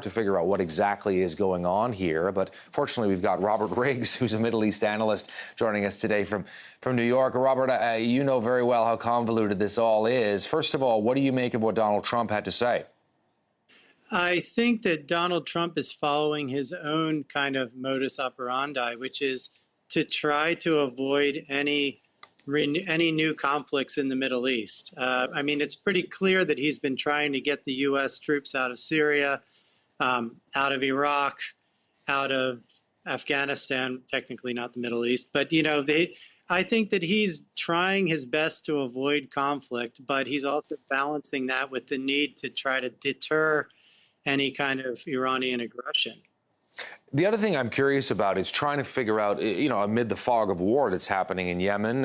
to figure out what exactly is going on here. But fortunately, we've got Robert Riggs, who's a Middle East analyst, joining us today from New York. Robert, you know very well how convoluted this all is. First of all, what do you make of what Donald Trump had to say? I think that Donald Trump is following his own kind of modus operandi, which is to try to avoid any new conflicts in the Middle East. I mean, it's pretty clear that he's been trying to get the U.S. troops out of Syria, out of Iraq, out of Afghanistan, technically not the Middle East, but I think that he's trying his best to avoid conflict, but he's also balancing that with the need to try to deter any kind of Iranian aggression. The other thing I'm curious about is trying to figure out, amid the fog of war that's happening in Yemen,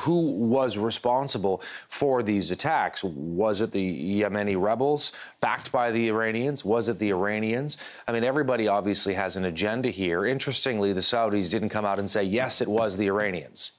who was responsible for these attacks? Was it the Yemeni rebels backed by the Iranians? Was it the Iranians? I mean, everybody obviously has an agenda here. Interestingly, the Saudis didn't come out and say, yes, it was the Iranians.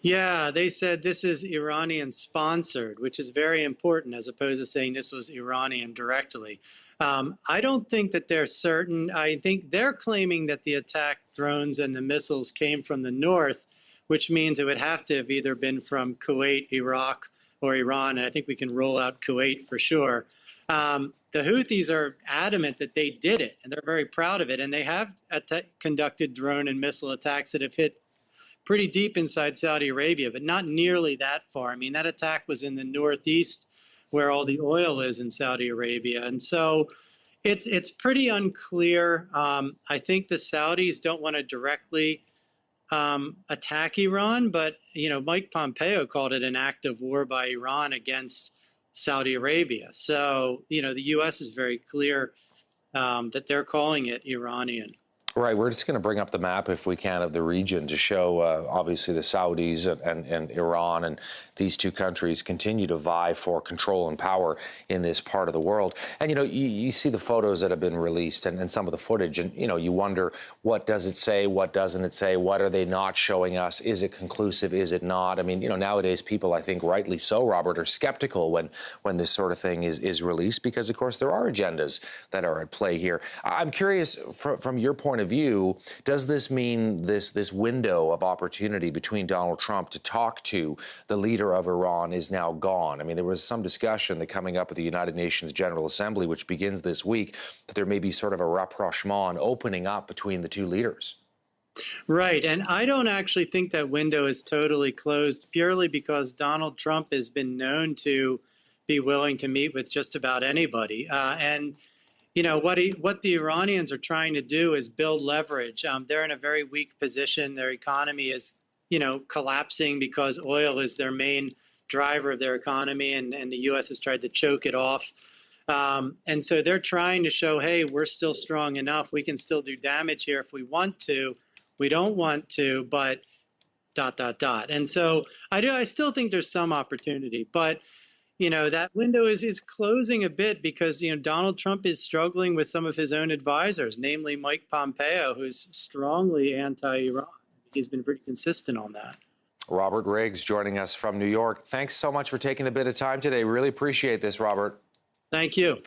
Yeah, they said this is Iranian sponsored, which is very important as opposed to saying this was Iranian directly. I don't think that they're certain. I think they're claiming that the attack drones and the missiles came from the north, which means it would have to have either been from Kuwait, Iraq, or Iran. And I think we can rule out Kuwait for sure. The Houthis are adamant that they did it, and they're very proud of it. And they have conducted drone and missile attacks that have hit pretty deep inside Saudi Arabia, but not nearly that far. I mean, that attack was in the northeast where all the oil is in Saudi Arabia. And so it's pretty unclear. I think the Saudis don't want to directly attack Iran, but, Mike Pompeo called it an act of war by Iran against Saudi Arabia. So, the U.S. is very clear that they're calling it Iranian. Right. We're just going to bring up the map, if we can, of the region to show, obviously, the Saudis and Iran and these two countries continue to vie for control and power in this part of the world. And, you see the photos that have been released and some of the footage, and, you wonder, what does it say? What doesn't it say? What are they not showing us? Is it conclusive? Is it not? I mean, nowadays people, I think rightly so, Robert, are skeptical when this sort of thing is released because, of course, there are agendas that are at play here. I'm curious, from your point of view, does this mean this window of opportunity between Donald Trump to talk to the leader of Iran is now gone? I mean, there was some discussion that coming up at the United Nations General Assembly, which begins this week, that there may be sort of a rapprochement opening up between the two leaders. Right. And I don't actually think that window is totally closed purely because Donald Trump has been known to be willing to meet with just about anybody. What the Iranians are trying to do is build leverage. They're in a very weak position. Their economy is, collapsing because oil is their main driver of their economy, and the U.S. has tried to choke it off. And so they're trying to show, hey, we're still strong enough. We can still do damage here if we want to. We don't want to, but ... And so I still think there's some opportunity, but that window is closing a bit because, Donald Trump is struggling with some of his own advisors, namely Mike Pompeo, who's strongly anti-Iran. He's been pretty consistent on that. Robert Riggs joining us from New York. Thanks so much for taking a bit of time today. Really appreciate this, Robert. Thank you.